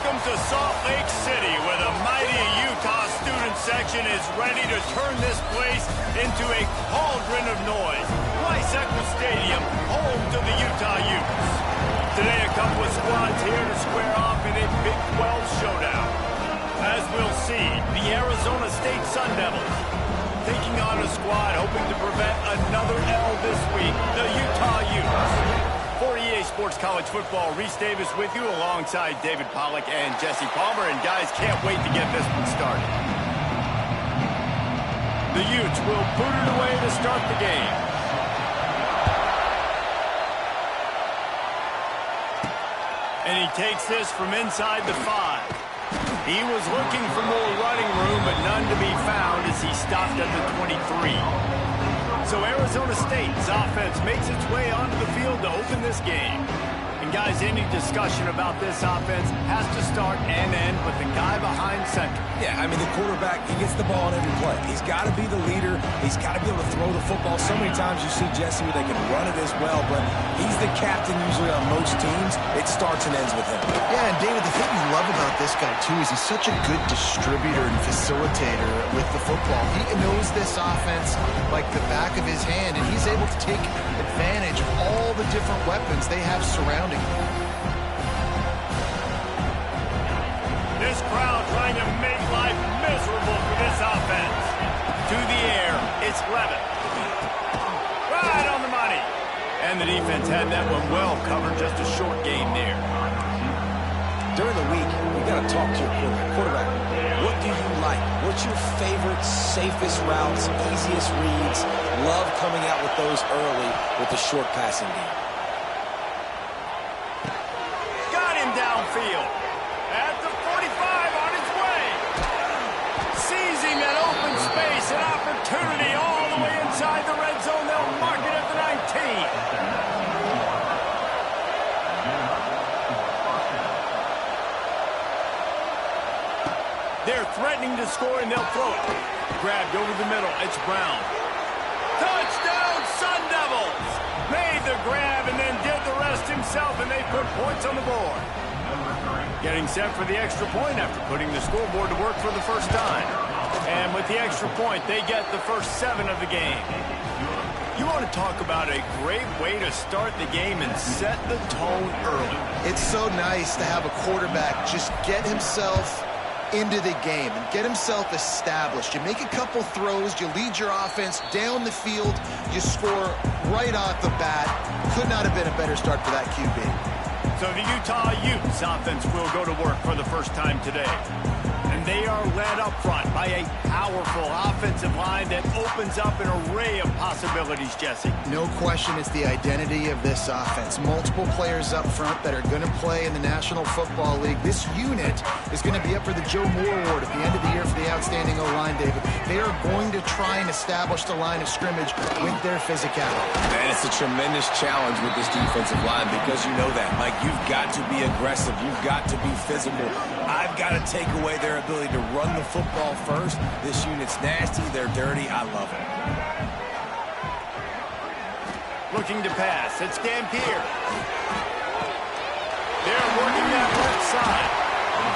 Welcome to Salt Lake City, where the mighty Utah student section is ready to turn this place into a cauldron of noise. Weiss-Eccles Stadium, home to the Utah Utes. Today, a couple of squads here to square off in a Big 12 showdown. As we'll see, the Arizona State Sun Devils taking on a squad hoping to prevent another L this week, the Utah Utes. For EA Sports College Football, Reese Davis with you alongside David Pollack and Jesse Palmer. And guys, can't wait to get this one started. The Utes will boot it away to start the game. And he takes this from inside the 5. He was looking for more running room, but none to be found as he stopped at the 23. So Arizona State's offense makes its way onto the field to open this game. And guys, any discussion about this offense has to start and end with the guy behind center. Yeah, I mean, the quarterback, he gets the ball in every play. He's got to be the leader. He's got to be able to throw the football. So many times you see Jesse where they can run it as well, but he's the captain usually on most teams. It starts and ends with him. Yeah, and David, the thing we love about this guy, too, is he's such a good distributor and facilitator with the football. He knows this offense like the back of his hand, and he's able to take advantage of all the different weapons they have surrounding him. This crowd trying to make life miserable for this offense. To the air, it's Levitt. Right on the money. And the defense had that one well covered, just a short gain there. During the week, you got to talk to your quarterback. What do you like? What's your favorite, safest routes, easiest reads? Love coming out with those early with the short passing game. Got him downfield. At the 45 on his way. Seizing that open space, an opportunity all the way inside the red zone. They'll mark it at the 19. They're threatening to score, and they'll throw it. Grabbed over the middle. It's Brown. Touchdown, Sun Devils! Made the grab and then did the rest himself, and they put points on the board. Getting set for the extra point after putting the scoreboard to work for the first time. And with the extra point, they get the first 7 of the game. You want to talk about a great way to start the game and set the tone early. It's so nice to have a quarterback just get himself into the game and get himself established. You make a couple throws, you lead your offense down the field, you score right off the bat. Could not have been a better start for that QB. So the Utah Utes offense will go to work for the first time today. And they are led up front by a powerful offensive line that opens up an array of possibilities, Jesse. No question it's the identity of this offense. Multiple players up front that are going to play in the National Football League. This unit is going to be up for the Joe Moore Award at the end of the year for the outstanding O-line, David. They are going to try and establish the line of scrimmage with their physicality. And it's a tremendous challenge with this defensive line because you know that. Like, you've got to be aggressive. You've got to be physical. I've got to take away their ability to run the football first. This unit's nasty. They're dirty. I love it. Looking to pass. It's Dampier. They're working that left side.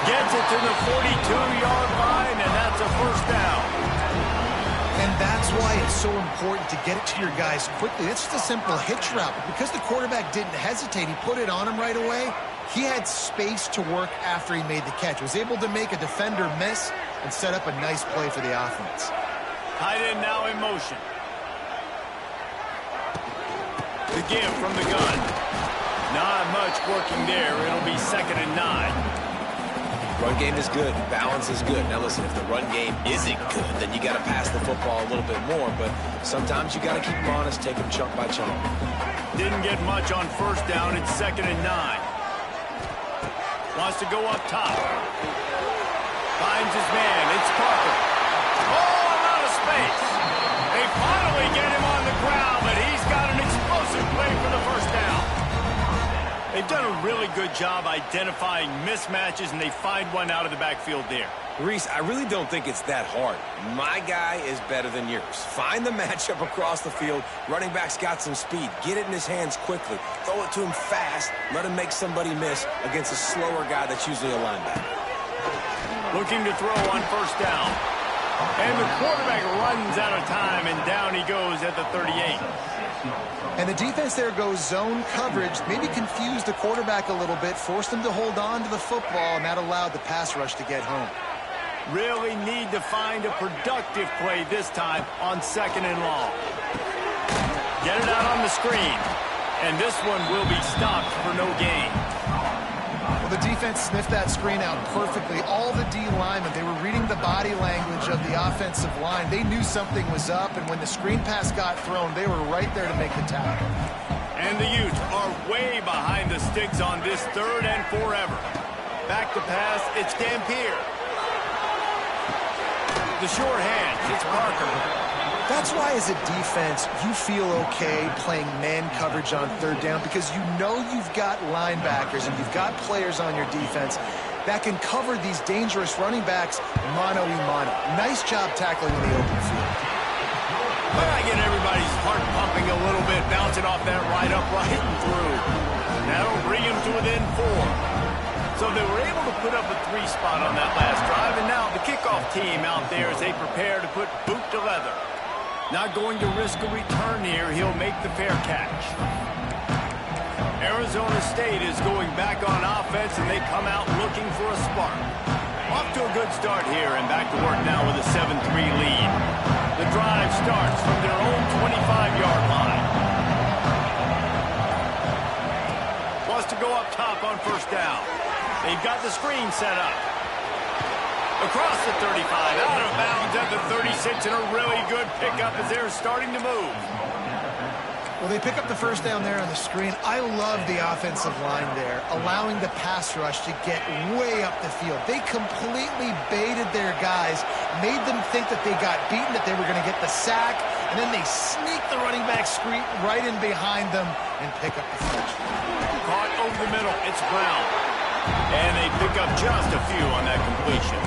Gets it to the 42-yard line, and that's a first down. And that's why it's so important to get it to your guys quickly. It's just a simple hitch route. But because the quarterback didn't hesitate, he put it on him right away. He had space to work after he made the catch. Was able to make a defender miss and set up a nice play for the offense. Tight end now in motion. The give from the gun. Not much working there. It'll be 2nd and 9. Run game is good. Balance is good. Now listen, if the run game isn't good, then you got to pass the football a little bit more. But sometimes you got to keep them honest, take them chunk by chunk. Didn't get much on first down. It's 2nd and 9. Wants to go up top. Finds his man. It's Parker. Oh, a lot of space. They finally get him on the ground, but he's got an explosive play for the first down. They've done a really good job identifying mismatches, and they find one out of the backfield there. Reese, I really don't think it's that hard. My guy is better than yours. Find the matchup across the field. Running back's got some speed. Get it in his hands quickly. Throw it to him fast. Let him make somebody miss against a slower guy that's usually a linebacker. Looking to throw on first down. And the quarterback runs out of time, and down he goes at the 38. And the defense there goes zone coverage, maybe confused the quarterback a little bit, forced him to hold on to the football, and that allowed the pass rush to get home. Really need to find a productive play this time on 2nd and long. Get it out on the screen. And this one will be stopped for no gain. Well, the defense sniffed that screen out perfectly. All the D linemen, they were reading the body language of the offensive line. They knew something was up, and when the screen pass got thrown, they were right there to make the tackle. And the Utes are way behind the sticks on this 3rd and forever. Back to pass, it's Dampier. The short hand, it's Parker. That's why as a defense, you feel okay playing man coverage on 3rd down because you know you've got linebackers and you've got players on your defense that can cover these dangerous running backs mano-a-mano. Nice job tackling in the open field. But I get everybody's heart pumping a little bit, bouncing off that right upright and through. That'll bring him to within 4. So they were able to put up a 3 spot on that last drive, and now the kickoff team out there as they prepare to put boot to leather. Not going to risk a return here. He'll make the fair catch. Arizona State is going back on offense, and they come out looking for a spark. Off to a good start here, and back to work now with a 7-3 lead. The drive starts from their own 25-yard line. Plus to go up top on first down. They've got the screen set up. Across the 35, out of bounds at the 36, and a really good pickup as they're starting to move. Well, they pick up the first down there on the screen. I love the offensive line there, allowing the pass rush to get way up the field. They completely baited their guys, made them think that they got beaten, that they were going to get the sack, and then they sneak the running back screen right in behind them and pick up the first. Caught over the middle, it's Brown. And they pick up just a few on that completion.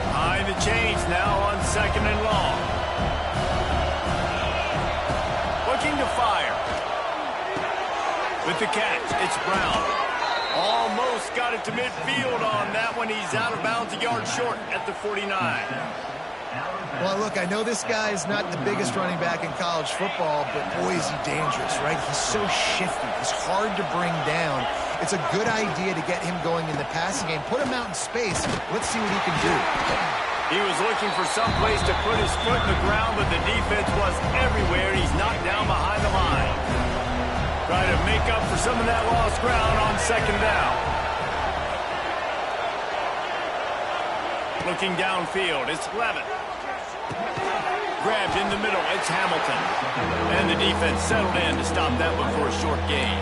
Behind the chains now on 2nd and long. Looking to fire. With the catch, it's Brown. Almost got it to midfield on that one. He's out of bounds, a yard short at the 49. Well, look, I know this guy is not the biggest running back in college football, but boy, is he dangerous, right? He's so shifty. He's hard to bring down. It's a good idea to get him going in the passing game. Put him out in space. Let's see what he can do. He was looking for some place to put his foot in the ground, but the defense was everywhere. He's knocked down behind the line. Try to make up for some of that lost ground on 2nd down. Looking downfield, it's Levitt. Grabbed in the middle, it's Hamilton. And the defense settled in to stop that one for a short gain.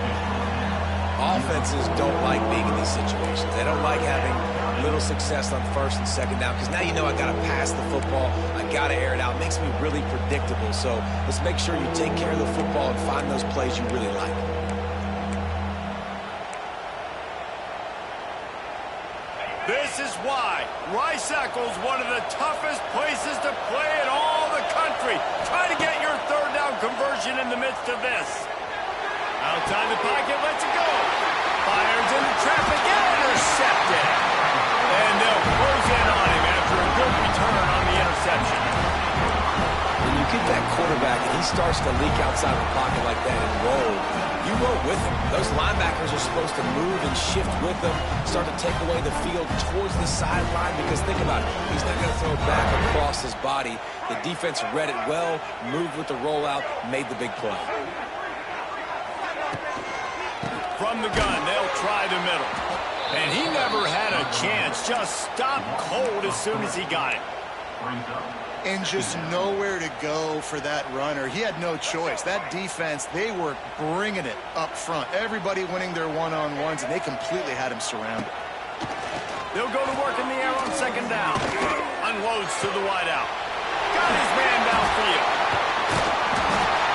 Offenses don't like being in these situations. They don't like having little success on 1st and 2nd down because now you know I got to pass the football. I got to air it out. It makes me really predictable. So let's make sure you take care of the football and find those plays you really like. This is why Rice-Eccles one of the toughest places to play in all the country. Try to get your 3rd down conversion in the midst of this. Outside the pocket, lets it go. Fires into traffic, intercepted. And they'll close in on him after a good return on the interception. When you get that quarterback and he starts to leak outside the pocket like that and roll, you roll with him. Those linebackers are supposed to move and shift with them, start to take away the field towards the sideline because think about it, he's not going to throw it back across his body. The defense read it well, moved with the rollout, made the big play. From the gun, they'll try the middle. And he never had a chance. Just stopped cold as soon as he got it. And just nowhere to go for that runner. He had no choice. That defense, they were bringing it up front. Everybody winning their one-on-ones, and they completely had him surrounded. They'll go to work in the air on 2nd down. Unloads to the wideout. got his man downfield.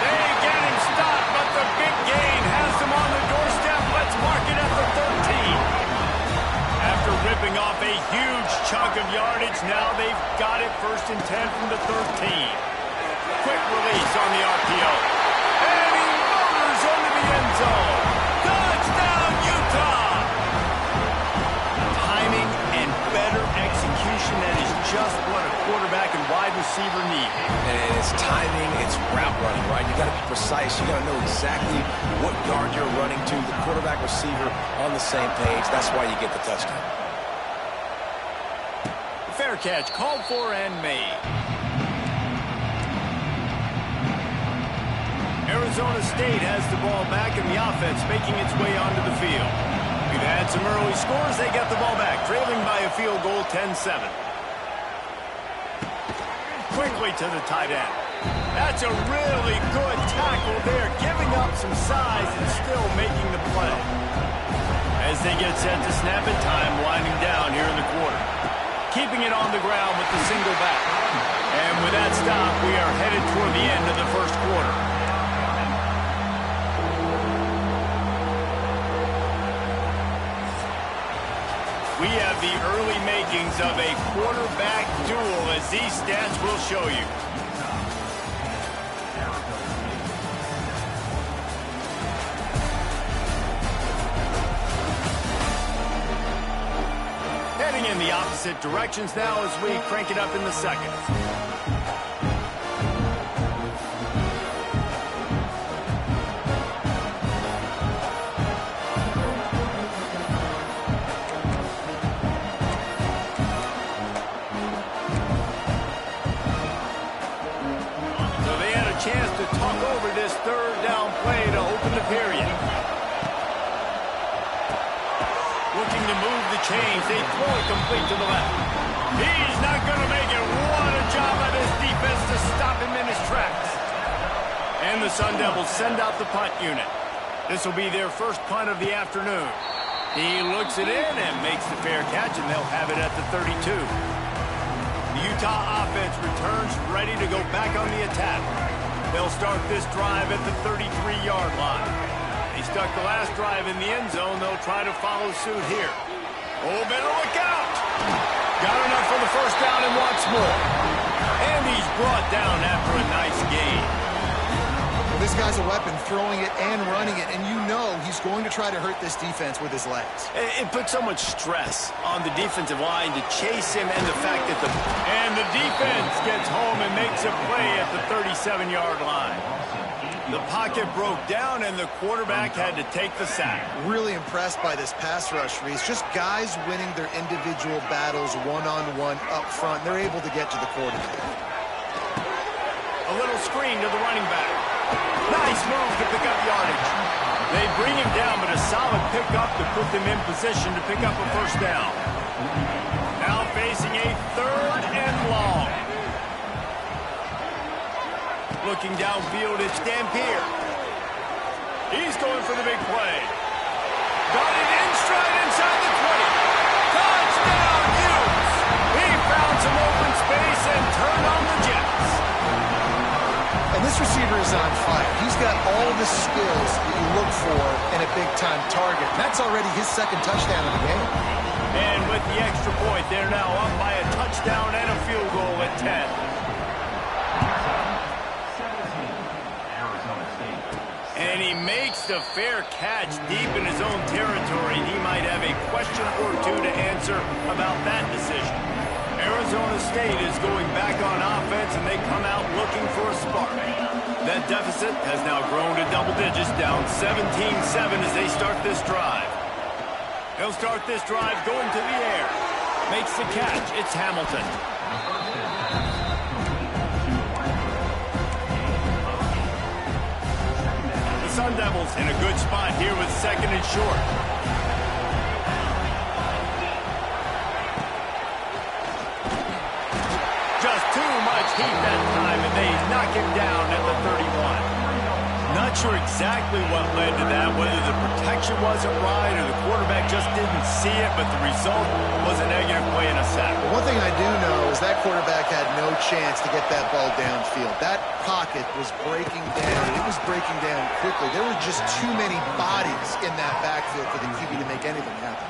They get him stopped, but the big gain has him on the doorstep. Let's mark it at the 13. After ripping off a huge chunk of yardage, now they've got it 1st and 10 from the 13. Quick release on the RPO. And he motors into the end zone. Touchdown, Utah! Timing and better execution, that is just what a quarterback and wide receiver need. And it's timing, it's route running, right? You got to be precise. You got to know exactly what yard you're running to. The quarterback receiver on the same page. That's why you get the touchdown. Fair catch called for and made. Arizona State has the ball back, and the offense making its way onto the field. We've had some early scores. They get the ball back, trailing by a field goal, 10-7. Quickly to the tight end. That's a really good tackle there, giving up some size and still making the play. As they get set to snap it, time winding down here in the quarter. Keeping it on the ground with the single back. And with that stop, we are headed toward the end of the first quarter. We have the early makings of a quarterback duel, as these stats will show you. Heading in the opposite directions now as we crank it up in the second. Chance to talk over this third down play to open the period. Looking to move the chains. They throw it complete to the left. He's not going to make it. What a job by this defense to stop him in his tracks. And the Sun Devils send out the punt unit. This will be their first punt of the afternoon. He looks it in and makes the fair catch, and they'll have it at the 32. The Utah offense returns ready to go back on the attack. They'll start this drive at the 33-yard line. They stuck the last drive in the end zone. They'll try to follow suit here. Oh, better look out. Got enough for the first down and wants more. And he's brought down after a nice gain. Well, this guy's a weapon, throwing it and running it, and you know he's going to try to hurt this defense with his legs. It puts so much stress on the defensive line to chase him, and the fact that the defense gets home and makes a play at the 37-yard line. The pocket broke down, and the quarterback had to take the sack. Really impressed by this pass rush, Reese. Just guys winning their individual battles one-on-one up front. They're able to get to the quarterback. A little screen to the running back. Nice move to pick up yardage. They bring him down, but a solid pickup to put them in position to pick up a first down. Now facing a third and long. Looking downfield, it's Dampier. He's going for the big play. Got it in stride inside the 20. Touchdown, Utes! He found some open space and turned on the Jets. And this receiver is on fire. He's got all the skills that you look for in a big-time target. That's already his second touchdown of the game. And with the extra point, they're now up by a touchdown and a field goal at 10. And he makes the fair catch deep in his own territory. He might have a question or two to answer about that decision. Arizona State is going back on offense, and they come out looking for a spark. That deficit has now grown to double digits, down 17-7 as they start this drive. They'll start this drive going to the air. Makes the catch. It's Hamilton. The Sun Devils in a good spot here with second and short. Just too much heat that time, and they knock him down at the 31. Not sure exactly what led to that, whether the protection wasn't right or the quarterback just didn't see it, but the result was a negative play and a sack. Well, one thing I do know is that quarterback had no chance to get that ball downfield. That pocket was breaking down. It was breaking down quickly. There were just too many bodies in that backfield for the QB to make anything happen.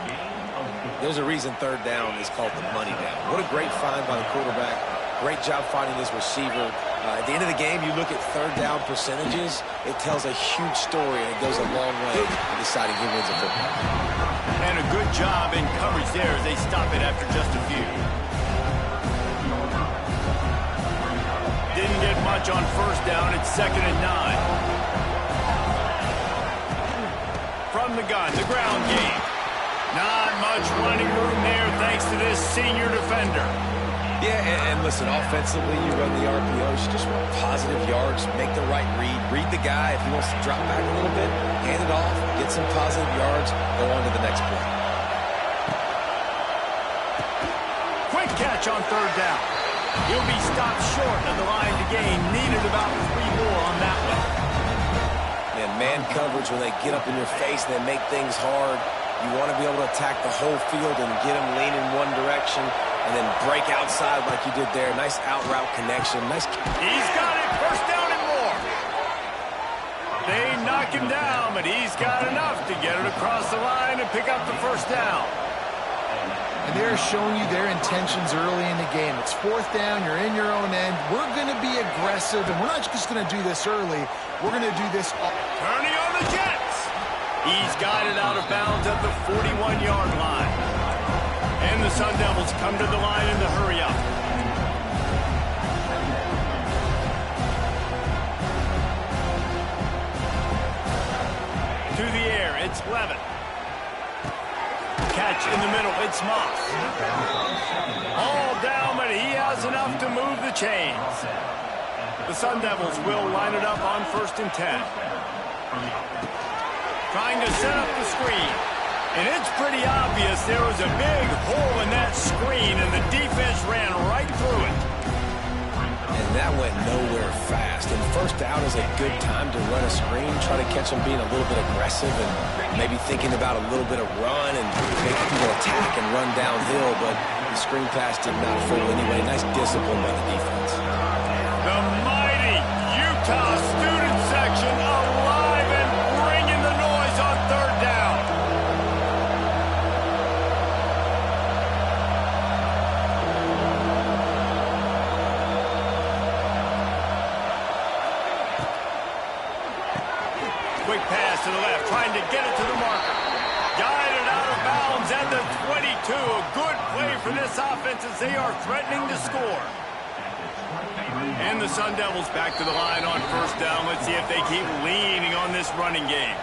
There's a reason third down is called the money down. What a great find by the quarterback. Great job finding his receiver. At the end of the game, you look at third down percentages, it tells a huge story, and it goes a long way in deciding who wins a football. And a good job in coverage there as they stop it after just a few. Didn't get much on first down. It's 2nd and 9. From the gun, the ground game. Not much running room there thanks to this senior defender. Yeah, and listen, offensively, you run the RPOs, you just want positive yards, make the right read the guy. If he wants to drop back a little bit, hand it off, get some positive yards, go on to the next play. Quick catch on third down. He'll be stopped short of the line to gain. Needed about 3 more on that one. And man coverage, when they get up in your face and they make things hard, you want to be able to attack the whole field and get them leaning one direction and then break outside like you did there. Nice out route connection. Nice. He's got it. First down and more. They knock him down, but he's got enough to get it across the line and pick up the first down. And they're showing you their intentions early in the game. It's 4th down. You're in your own end. We're going to be aggressive, and we're not just going to do this early. We're going to do this all. Turning on the Jets. He's got it out of bounds at the 41-yard line. And the Sun Devils come to the line in the hurry-up. To the air, it's Levitt. Catch in the middle, it's Moss. All down, but he has enough to move the chains. The Sun Devils will line it up on 1st and 10. Trying to set up the screen. And it's pretty obvious there was a big hole in that screen, and the defense ran right through it. And that went nowhere fast. And first out is a good time to run a screen, try to catch them being a little bit aggressive and maybe thinking about a little bit of run and make people attack and run downhill. But the screen pass did not fool anyway. Nice discipline by the defense. The mighty Utah student section alive and bringing the noise on third down. Quick pass to the left, trying to get it to the marker. Guided out of bounds at the 22. A good play for this offense as they are threatening to score. And the Sun Devils back to the line on first down. Let's see if they keep leaning on this running game.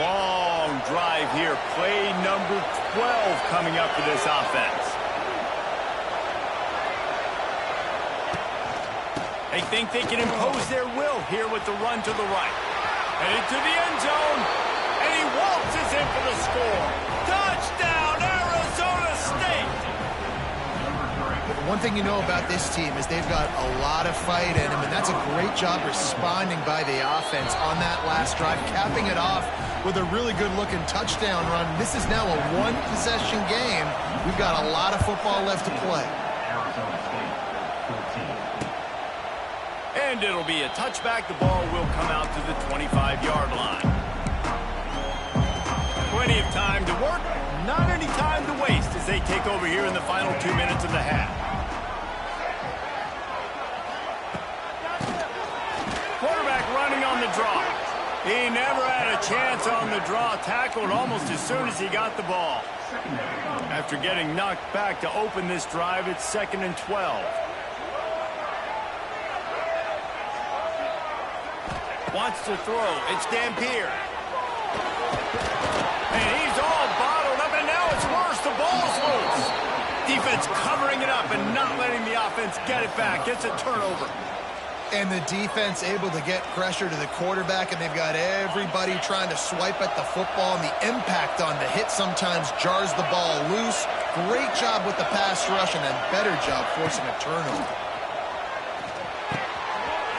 Long drive here. Play number 12 coming up for this offense. They think they can impose their will here with the run to the right. Headed to the end zone, and he waltzes in for the score. Touchdown, Arizona State! One thing you know about this team is they've got a lot of fight in them, and that's a great job responding by the offense on that last drive, capping it off with a really good-looking touchdown run. This is now a one-possession game. We've got a lot of football left to play. And it'll be a touchback. The ball will come out to the 25-yard line. Plenty of time to work, not any time to waste as they take over here in the final 2 minutes of the half. Quarterback running on the draw. He never had a chance on the draw, tackled almost as soon as he got the ball. After getting knocked back to open this drive, it's 2nd and 12. Wants to throw. It's Dampier. And he's all bottled up, and now it's worse. The ball's loose. Defense covering it up and not letting the offense get it back. Gets a turnover. And the defense able to get pressure to the quarterback, and they've got everybody trying to swipe at the football, and the impact on the hit sometimes jars the ball loose. Great job with the pass rush, and a better job forcing a turnover.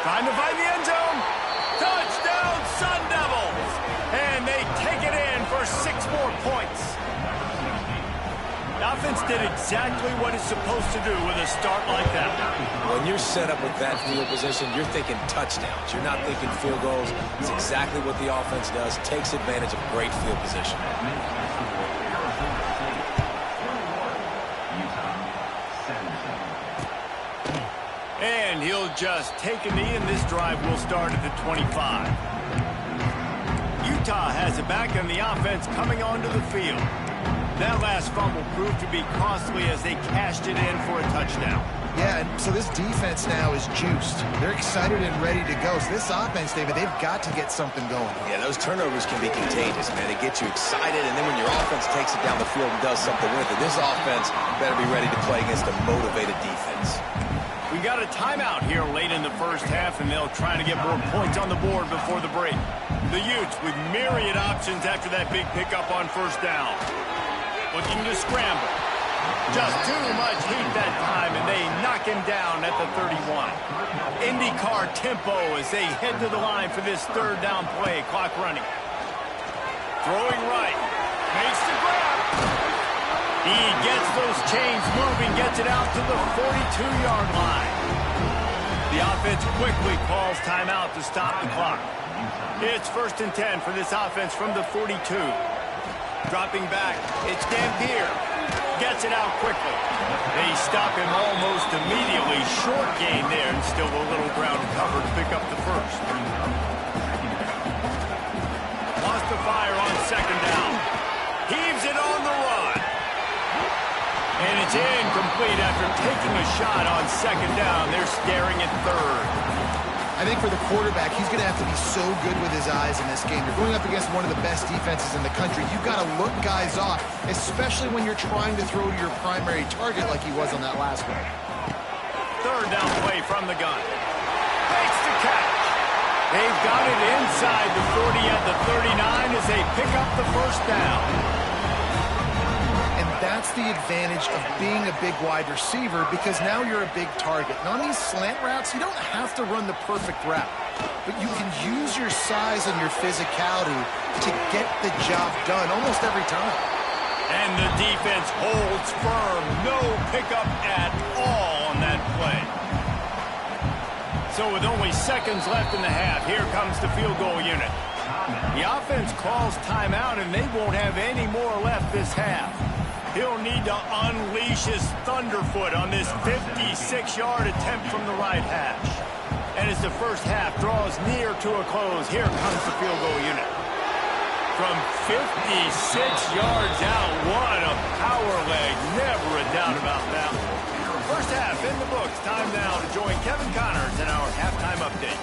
Trying to find the end zone. offense did exactly what it's supposed to do with a start like that. When you're set up with that field position, you're thinking touchdowns. You're not thinking field goals. It's exactly what the offense does. Takes advantage of great field position. And he'll just take a knee, and this drive will start at the 25. Utah has it back, and the offense coming onto the field. That last fumble proved to be costly as they cashed it in for a touchdown. Yeah, and so this defense now is juiced. They're excited and ready to go. So this offense, David, they've got to get something going. Yeah, those turnovers can be contagious, man. They get you excited, and then when your offense takes it down the field and does something with it, this offense better be ready to play against a motivated defense. We got a timeout here late in the first half, and they'll try to get more points on the board before the break. The Utes with myriad options after that big pickup on first down. Looking to scramble. Just too much heat that time, and they knock him down at the 31. IndyCar tempo as they head to the line for this third down play. Clock running. Throwing right. Makes the grab. He gets those chains moving, gets it out to the 42-yard line. The offense quickly calls timeout to stop the clock. It's 1st and 10 for this offense from the 42. Dropping back, it's Dampier. Gets it out quickly. They stop him almost immediately. Short gain there, and still a little ground to cover to pick up the first. Lost the fire on second down. Heaves it on the run. And it's incomplete after taking a shot on second down. They're staring at third. I think for the quarterback, he's going to have to be so good with his eyes in this game. You're going up against one of the best defenses in the country. You've got to look guys off, especially when you're trying to throw to your primary target like he was on that last one. Third down play from the gun. Makes the catch. They've got it inside the 40 at the 39 as they pick up the first down. That's the advantage of being a big wide receiver, because now you're a big target. And on these slant routes, you don't have to run the perfect route, but you can use your size and your physicality to get the job done almost every time. And the defense holds firm. No pickup at all on that play. So with only seconds left in the half, here comes the field goal unit. The offense calls timeout, and they won't have any more left this half. He'll need to unleash his thunderfoot on this 56-yard attempt from the right hash. And as the first half draws near to a close, here comes the field goal unit. From 56 yards out, what a power leg. Never a doubt about that one. First half in the books. Time now to join Kevin Connors in our halftime update.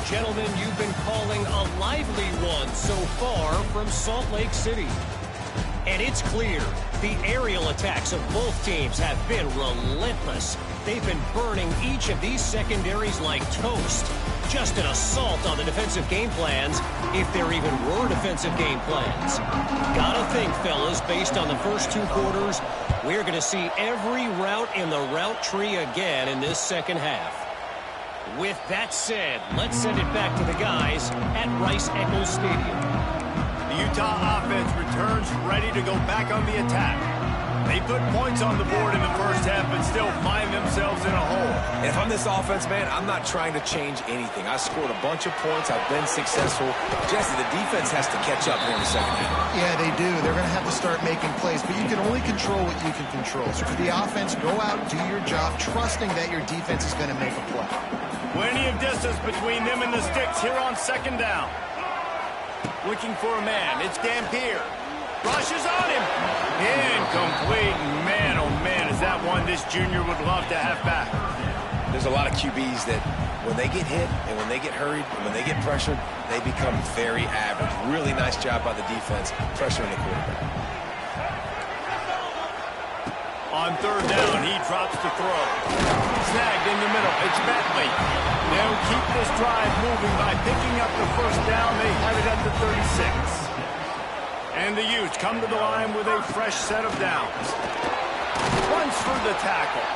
Gentlemen, you've been calling a lively one so far from Salt Lake City. And it's clear, the aerial attacks of both teams have been relentless. They've been burning each of these secondaries like toast. Just an assault on the defensive game plans, if there even were defensive game plans. Gotta think, fellas, based on the first two quarters, we're going to see every route in the route tree again in this second half. With that said, let's send it back to the guys at Rice-Eccles Stadium. The Utah offense returns ready to go back on the attack. They put points on the board in the first half but still find themselves in a hole. If I'm this offense, man, I'm not trying to change anything. I scored a bunch of points. I've been successful. Jesse, the defense has to catch up here in the second half. Yeah, they do. They're going to have to start making plays, but you can only control what you can control. So for the offense, go out, do your job, trusting that your defense is going to make a play. Plenty of distance between them and the sticks here on second down. Looking for a man. It's Dampier. Rushes on him. Incomplete. Man, oh man, is that one this junior would love to have back. There's a lot of QBs that when they get hit and when they get hurried and when they get pressured, they become very average. Really nice job by the defense pressuring the quarterback. On third down, he drops the throw. Snagged in the middle. It's Bentley. They'll keep this drive moving by picking up the first down. They have it at the 36. And the Utes come to the line with a fresh set of downs. Runs for the tackle.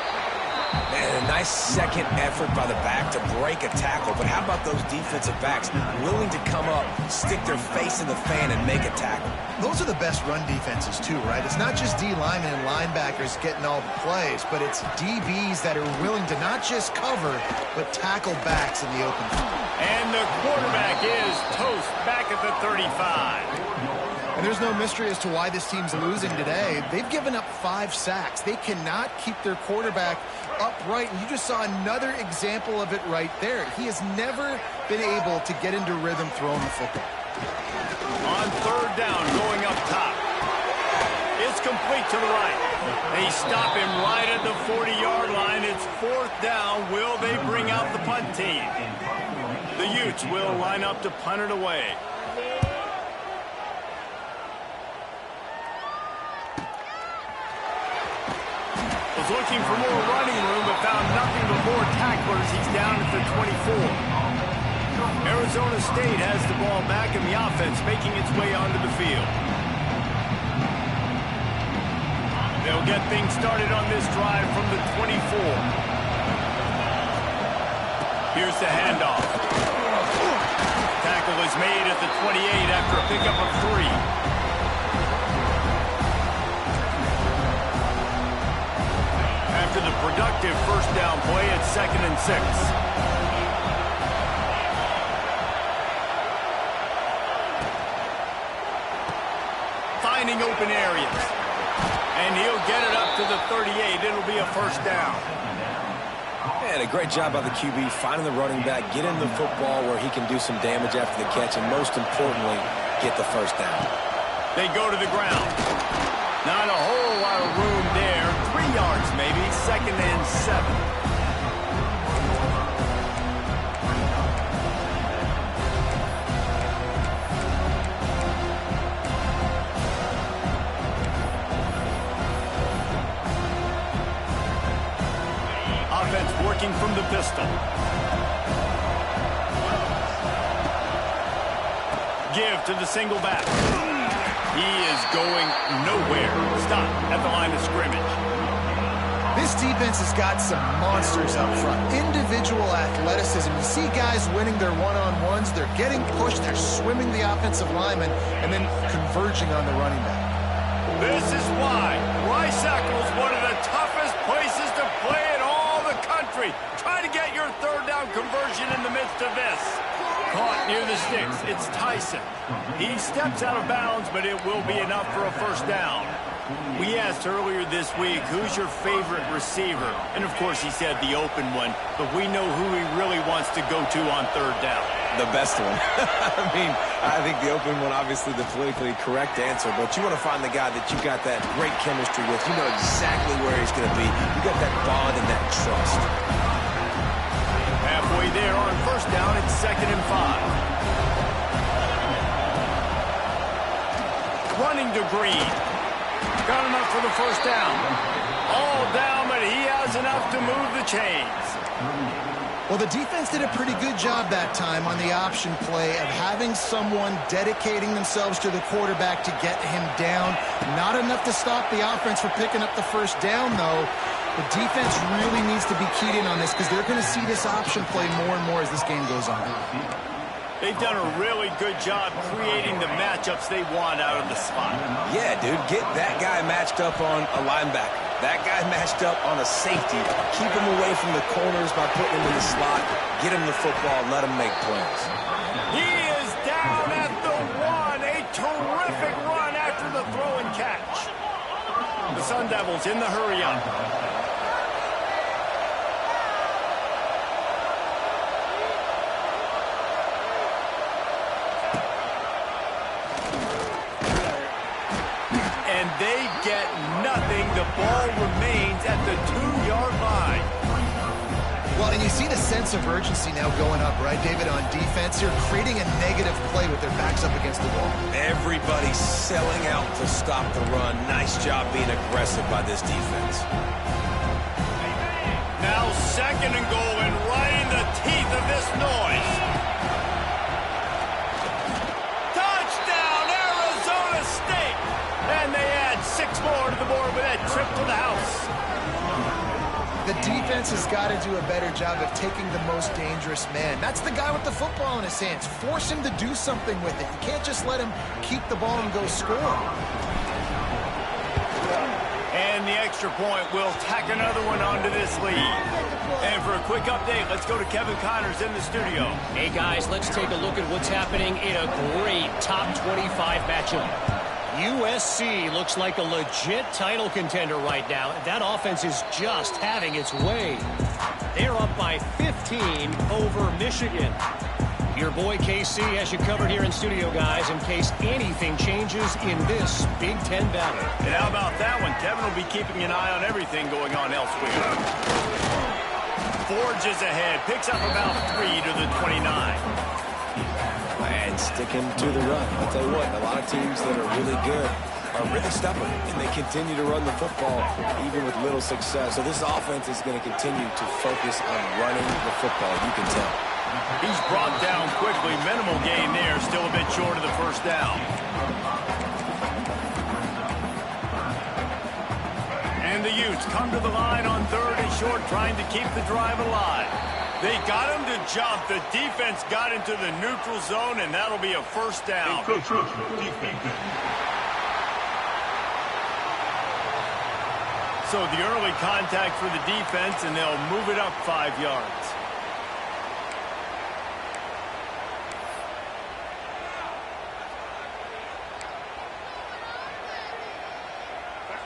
And a nice second effort by the back to break a tackle. But how about those defensive backs willing to come up, stick their face in the fan, and make a tackle? Those are the best run defenses, too, right? It's not just D linemen and linebackers getting all the plays, but it's DBs that are willing to not just cover, but tackle backs in the open field. And the quarterback is toast back at the 35. And there's no mystery as to why this team's losing today. They've given up 5 sacks. They cannot keep their quarterback upright. And you just saw another example of it right there. He has never been able to get into rhythm throwing the football. On third down, going up top. It's complete to the right. They stop him right at the 40-yard line. It's fourth down. Will they bring out the punt team? The Utes will line up to punt it away. Was looking for more running room, but found nothing but more tacklers. He's down at the 24. Arizona State has the ball back in the offense, making its way onto the field. They'll get things started on this drive from the 24. Here's the handoff. Tackle is made at the 28 after a pickup of 3. After the productive first down play, it's 2nd and 6. Finding open areas. And he'll get it up to the 38. It'll be a first down. And a great job by the QB finding the running back, get him the football where he can do some damage after the catch, and most importantly, get the first down. They go to the ground. Not a whole lot of room there. 3 yards maybe. 2nd and 7. Offense working from the pistol. Give to the single back. He is going nowhere. Stop at the line of scrimmage. This defense has got some monsters up front. Individual athleticism. You see guys winning their one-on-ones. They're getting pushed. They're swimming the offensive lineman and then converging on the running back. This is why Rice-Eccles is one of the toughest places to play in all the country. Try to get your third down conversion in the midst of this. Caught near the sticks. It's Tyson. He steps out of bounds, but it will be enough for a first down. We asked earlier this week, who's your favorite receiver? And, of course, he said the open one, but we know who he really wants to go to on third down. The best one. I think the open one, obviously the politically correct answer, but you want to find the guy that you got that great chemistry with. You know exactly where he's going to be. You got that bond and that trust. Halfway there on first down, it's 2nd and 5. Running to Green. Got enough for the first down. All down, but he has enough to move the chains. Well, the defense did a pretty good job that time on the option play of having someone dedicating themselves to the quarterback to get him down. Not enough to stop the offense from picking up the first down, though. The defense really needs to be keyed in on this because they're going to see this option play more and more as this game goes on. They've done a really good job creating the matchups they want out of the spot. Yeah, dude, get that guy matched up on a linebacker. That guy matched up on a safety. Keep him away from the corners by putting him in the slot. Get him the football, let him make plays. He is down at the 1. A terrific run after the throw and catch. The Sun Devils in the hurry up. They get nothing. The ball remains at the 2-yard line. Well, and you see the sense of urgency now going up, right, David, on defense here, creating a negative play with their backs up against the wall. Everybody's selling out to stop the run. Nice job being aggressive by this defense. Now 2nd and goal, and right in the teeth of this noise. Touchdown, Arizona State! And they add 6 more to the board with that trip to the house. The defense defense has got to do a better job of taking the most dangerous man. That's the guy with the football in his hands. Force him to do something with it. You can't just let him keep the ball and go score. And the extra point will tack another one onto this lead. And for a quick update, let's go to Kevin Connors in the studio. Hey, guys, let's take a look at what's happening in a great top 25 matchup. USC looks like a legit title contender right now. That offense is just having its way. They're up by 15 over Michigan. Your boy KC has you covered here in studio, guys, in case anything changes in this Big Ten battle. And how about that one? Kevin will be keeping an eye on everything going on elsewhere. Forges ahead, picks up about 3 to the 29. And sticking to the run. I'll tell you what, a lot of teams that are really good are really stubborn, and they continue to run the football even with little success. So this offense is going to continue to focus on running the football, you can tell. He's brought down quickly. Minimal gain there. Still a bit short of the first down. And the Utes come to the line on 3rd and short, trying to keep the drive alive. They got him to jump. The defense got into the neutral zone, and that'll be a first down. So the early contact for the defense, and they'll move it up 5 yards.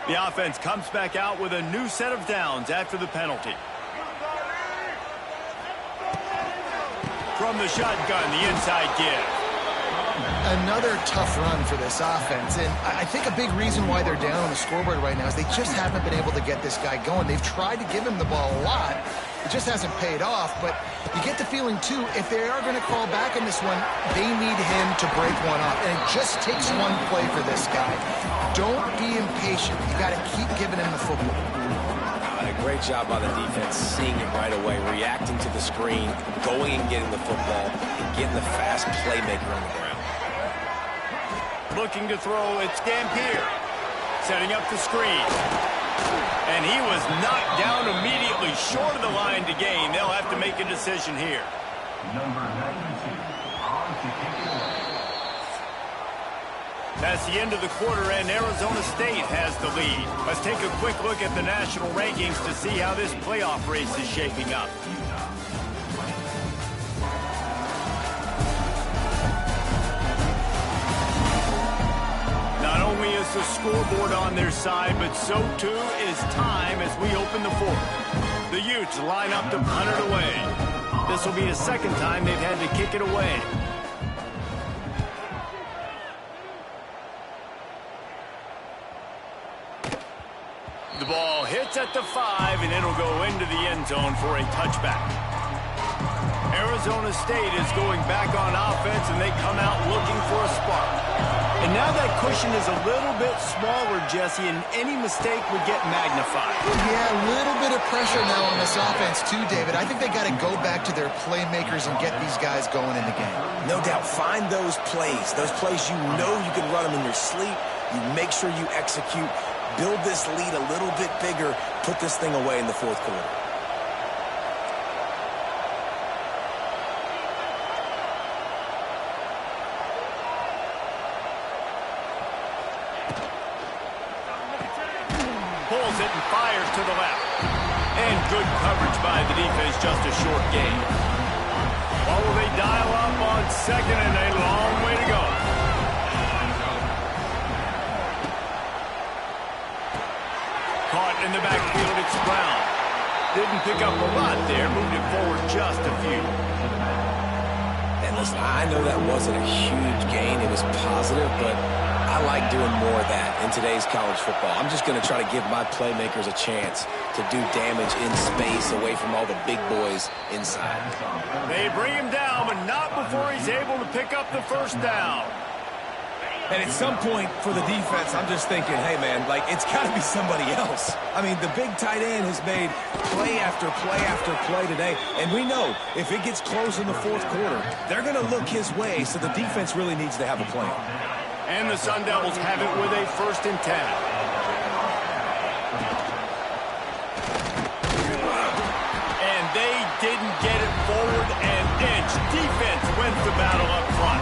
The offense comes back out with a new set of downs after the penalty. From the shotgun, the inside give. Another tough run for this offense, and I think a big reason why they're down on the scoreboard right now is they just haven't been able to get this guy going. They've tried to give him the ball a lot. It just hasn't paid off, but you get the feeling, too, if they are going to crawl back in this one, they need him to break one off, and it just takes one play for this guy. Don't be impatient. You got to keep giving him the football. A great job by the defense, seeing it right away, reacting to the screen, going and getting the football, and getting the fast playmaker on the ground. Looking to throw, it's Dampier. Setting up the screen. And he was knocked down immediately, short of the line to gain. They'll have to make a decision here. Number 92, on to kick it away. That's the end of the quarter, and Arizona State has the lead. Let's take a quick look at the national rankings to see how this playoff race is shaping up. Not only is the scoreboard on their side, but so too is time as we open the fourth. The Utes line up to punt it away. This will be the second time they've had to kick it away. The ball hits at the 5, and it'll go into the end zone for a touchback. Arizona State is going back on offense, and they come out looking for a spark. And now that cushion is a little bit smaller, Jesse, and any mistake would get magnified. Yeah, a little bit of pressure now on this offense too, David. I think they got to go back to their playmakers and get these guys going in the game. No doubt, find those plays you know you can run them in your sleep. You make sure you execute. Build this lead a little bit bigger. Put this thing away in the fourth quarter. Pulls it and fires to the left. And good coverage by the defense, just a short gain. Well, will they dial up on second, and a long way to go. Caught in the backfield, it's Brown. Didn't pick up a lot there, moved it forward just a few. And listen, I know that wasn't a huge gain. It was positive, but I like doing more of that in today's college football. I'm just going to try to give my playmakers a chance to do damage in space away from all the big boys inside. They bring him down, but not before he's able to pick up the first down. And at some point for the defense, I'm just thinking, hey, man, like, it's got to be somebody else. I mean, the big tight end has made play after play after play today. And we know if it gets close in the fourth quarter, they're going to look his way, so the defense really needs to have a plan. And the Sun Devils have it with a 1st and 10. wins the battle up front.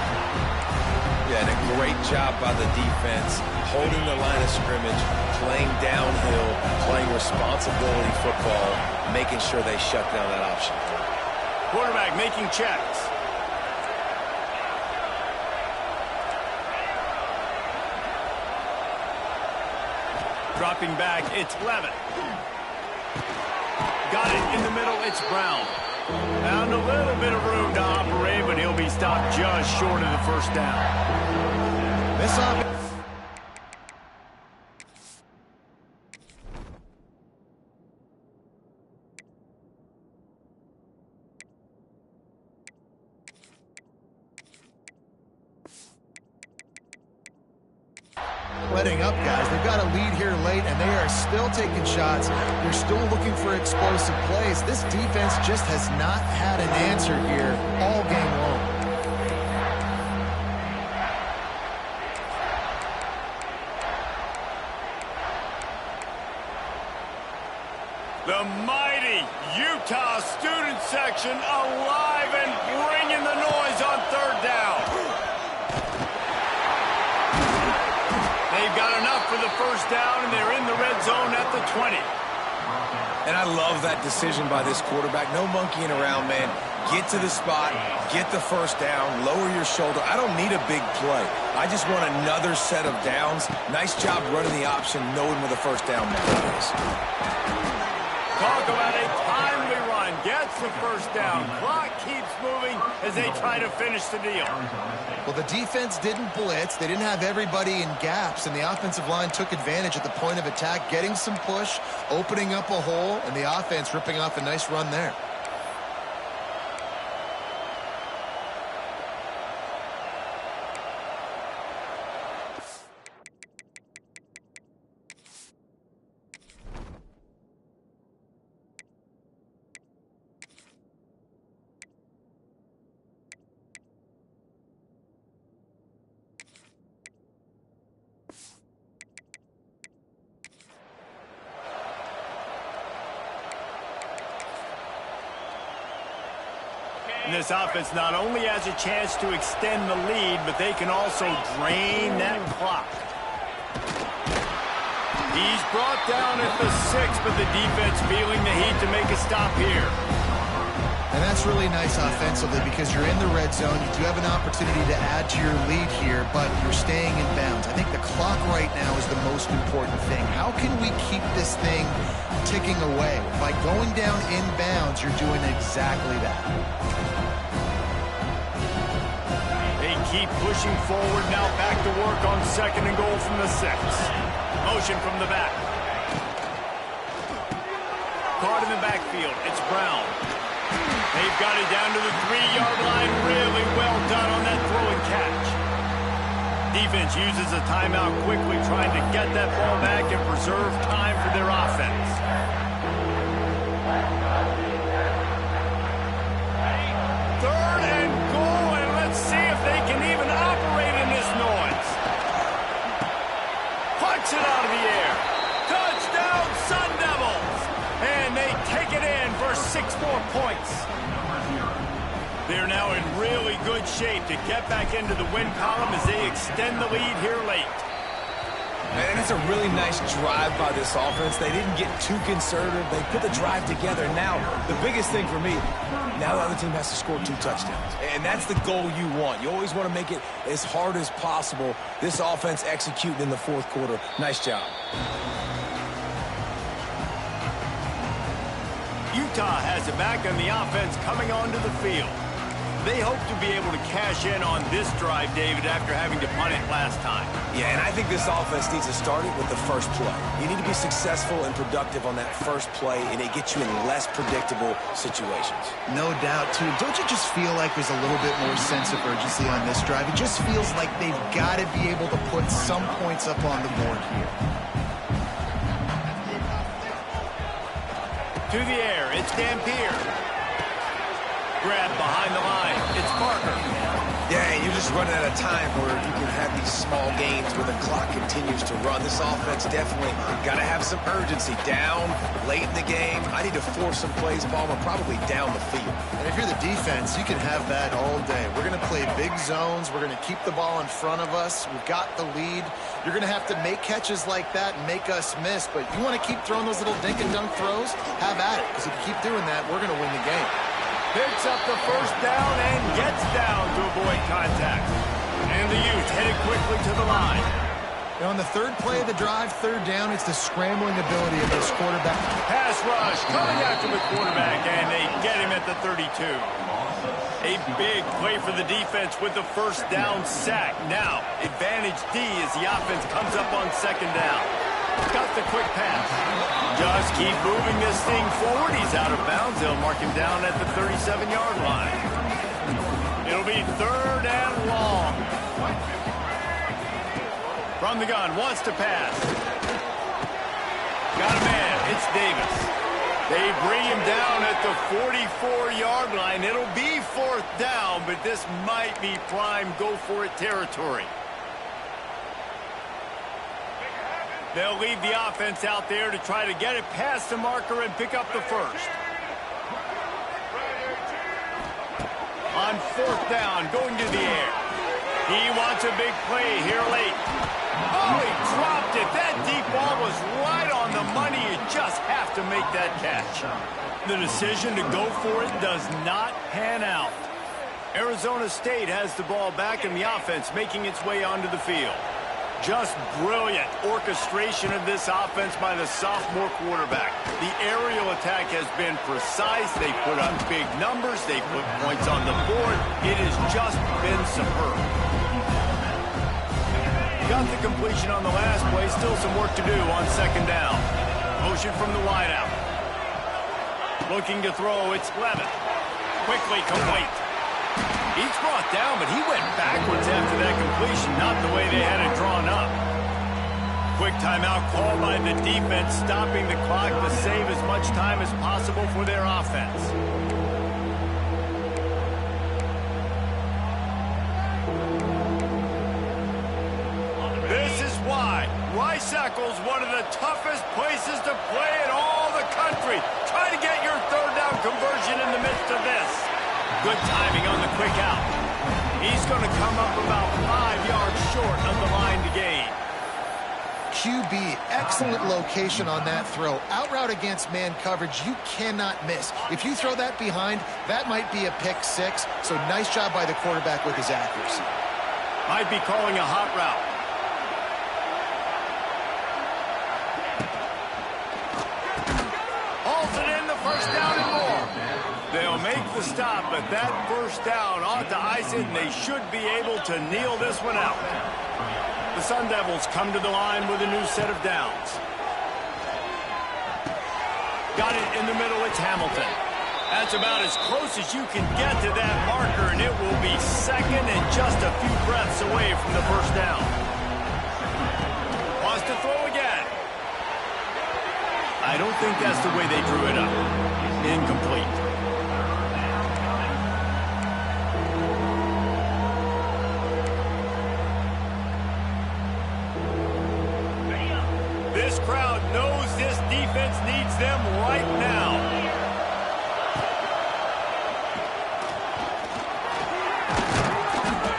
Yeah, and a great job by the defense, holding the line of scrimmage, playing downhill, playing responsibility football, making sure they shut down that option. Quarterback making checks. Dropping back, it's Levitt. Got it in the middle, it's Brown. Found a little bit of room to operate, but he'll be stopped just short of the first down. This offense. Letting up, guys. They've got a lead here late, and they are still taking shots. They're still looking for explosive plays. This defense just has not had an answer here all game long. The mighty Utah student section alive and bringing the noise on third down. They've got enough for the first down, and they're in the red zone at the 20. And I love that decision by this quarterback. No monkeying around, man. Get to the spot, get the first down, lower your shoulder. I don't need a big play. I just want another set of downs. Nice job running the option, knowing where the first down is. Talk about a timely run. Gets the first down. Clock keeps moving as they try to finish the deal. Well, the defense didn't blitz. They didn't have everybody in gaps, and the offensive line took advantage at the point of attack, getting some push, opening up a hole, and the offense ripping off a nice run there. And this offense not only has a chance to extend the lead, but they can also drain that clock. He's brought down at the 6, but the defense feeling the heat to make a stop here. And that's really nice offensively because you're in the red zone. You do have an opportunity to add to your lead here, but you're staying in bounds. I think the clock right now is the most important thing. How can we keep this thing ticking away? By going down in bounds, you're doing exactly that. They keep pushing forward, now back to work on 2nd and goal from the 6. Motion from the back. Caught in the backfield, it's Brown. They've got it down to the 3-yard line. Really well done on that throw and catch. Defense uses a timeout quickly, trying to get that ball back and preserve time for their offense. Third and goal, and let's see if they can even operate in this noise. Punch it out of the air. Touchdown, Sun Devils. And they take it in for 6 more points. They're now in really good shape to get back into the win column as they extend the lead here late. And it's a really nice drive by this offense. They didn't get too conservative. They put the drive together. Now, the biggest thing for me, now the other team has to score 2 touchdowns. And that's the goal you want. You always want to make it as hard as possible. This offense executing in the 4th quarter. Nice job. Utah has it back on the offense coming onto the field. They hope to be able to cash in on this drive, David, after having to punt it last time. Yeah, and I think this offense needs to start it with the first play. You need to be successful and productive on that first play, and it gets you in less predictable situations. No doubt, too. Don't you just feel like there's a little bit more sense of urgency on this drive? It just feels like they've got to be able to put some points up on the board here. To the air, it's Dampier. Grab behind the line, it's Parker. Yeah, and you're just running out of time where you can have these small gains where the clock continues to run. This offense definitely got to have some urgency. Down, late in the game. I need to force some plays, Palmer, probably down the field. And if you're the defense, you can have that all day. We're going to play big zones. We're going to keep the ball in front of us. We've got the lead. You're going to have to make catches like that and make us miss. But you want to keep throwing those little dink and dunk throws? Have at it. Because if you keep doing that, we're going to win the game. Picks up the first down and gets down to avoid contact. And the Utes headed quickly to the line. Now on the third play of the drive, third down, it's the scrambling ability of this quarterback. Pass rush coming after the quarterback, and they get him at the 32. A big play for the defense with the first down sack. Now, advantage D as the offense comes up on second down. Got the quick pass. Just keep moving this thing forward. He's out of bounds. They'll mark him down at the 37-yard line. It'll be third and long. From the gun, wants to pass. Got a man. It's Davis. They bring him down at the 44-yard line. It'll be fourth down, but this might be prime go-for-it territory. They'll leave the offense out there to try to get it past the marker and pick up the first. On fourth down, going to the air. He wants a big play here late. Oh, he dropped it. That deep ball was right on the money. You just have to make that catch. The decision to go for it does not pan out. Arizona State has the ball back in the offense, making its way onto the field. Just brilliant orchestration of this offense by the sophomore quarterback. The aerial attack has been precise. They put up big numbers. They put points on the board. It has just been superb. Got the completion on the last play. Still some work to do on second down. Motion from the wideout. Looking to throw. It's Levitt. Quickly complete. He's brought down, but he went backwards after that completion, not the way they had it drawn up. Quick timeout called by the defense, stopping the clock to save as much time as possible for their offense. This is why Rice-Eccles, one of the toughest places to play in all the country. Try to get your third down conversion in the midst of this. Good timing on the quick out. He's going to come up about 5 yards short of the line to gain. QB, excellent location on that throw. Out route against man coverage, you cannot miss. If you throw that behind, that might be a pick six. So nice job by the quarterback with his accuracy. Might be calling a hot route. Hauls it in, the first down and more. They'll make the stop, but that first down ought to ice it, and they should be able to kneel this one out. The Sun Devils come to the line with a new set of downs. Got it in the middle, it's Hamilton. That's about as close as you can get to that marker, and it will be second and just a few breaths away from the first down. Wants to throw again. I don't think that's the way they drew it up. Incomplete. This crowd knows this defense needs them right now.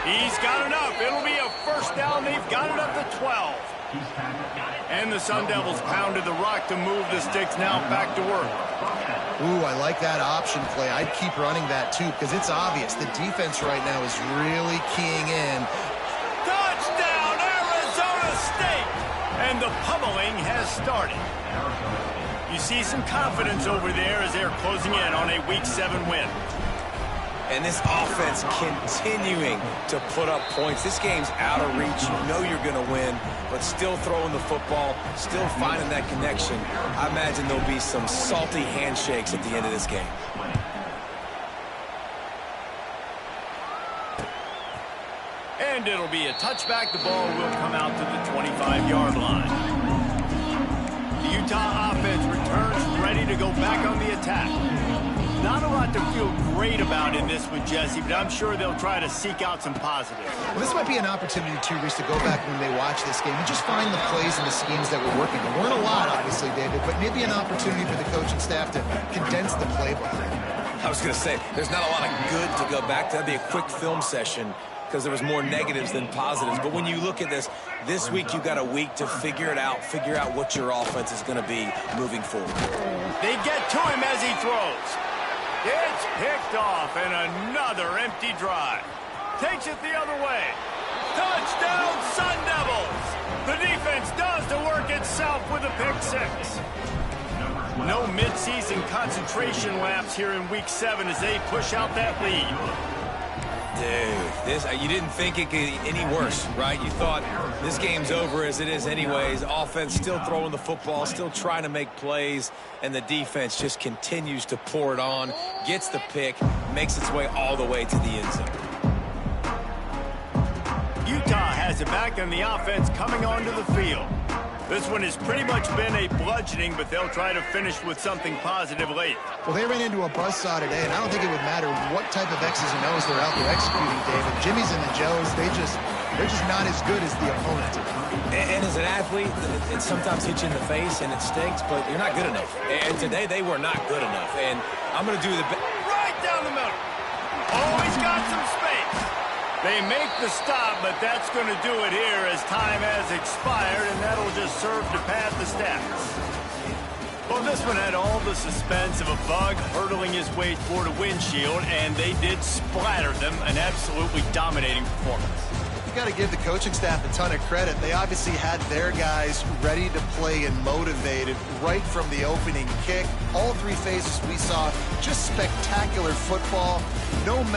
He's got enough. It'll be a first down. They've got it up to 12. And the Sun Devils pounded the rock to move the sticks now back to work. Ooh, I like that option play. I'd keep running that too because it's obvious. The defense right now is really keying in. Touchdown, Arizona State! And the pummeling has started. You see some confidence over there as they're closing in on a Week 7 win. And this offense continuing to put up points. This game's out of reach. You know you're going to win, but still throwing the football, still finding that connection. I imagine there'll be some salty handshakes at the end of this game. And it'll be a touchback. The ball will come out to the 25-yard line. The Utah offense returns ready to go back on the attack. Not a lot to feel great about in this one, Jesse, but I'm sure they'll try to seek out some positives. Well, this might be an opportunity, too, Reese, to go back when they watch this game and just find the plays and the schemes that were working. There weren't a lot, obviously, David, but maybe an opportunity for the coaching staff to condense the playbook. I was going to say, there's not a lot of good to go back to. That'd be a quick film session because there was more negatives than positives. But when you look at this week you got a week to figure it out, figure out what your offense is going to be moving forward. They get to him as he throws. It's picked off, and another empty drive. Takes it the other way. Touchdown, Sun Devils! The defense does the work itself with a pick six. No midseason concentration laps here in Week 7 as they push out that lead. Dude, you didn't think it could get any worse, right? You thought this game's over as it is anyways. Offense still throwing the football, still trying to make plays, and the defense just continues to pour it on, gets the pick, makes its way all the way to the end zone. Utah has it back, and the offense coming onto the field. This one has pretty much been a bludgeoning, but they'll try to finish with something positive late. Well, they ran into a buzzsaw today, and I don't think it would matter what type of X's and O's they're out there executing, David. Jimmy's and the Joes, they're just not as good as the opponent. And as an athlete, it sometimes hits you in the face and it stinks, but you're not good enough. And today they were not good enough. And I'm going to do the right down the middle. Always got some space. They make the stop, but that's going to do it here as time has expired, and that'll just serve to pad the stats. Well, this one had all the suspense of a bug hurtling his way toward a windshield, and they did splatter them. An absolutely dominating performance. You got to give the coaching staff a ton of credit. They obviously had their guys ready to play and motivated right from the opening kick. All three phases we saw, just spectacular football. No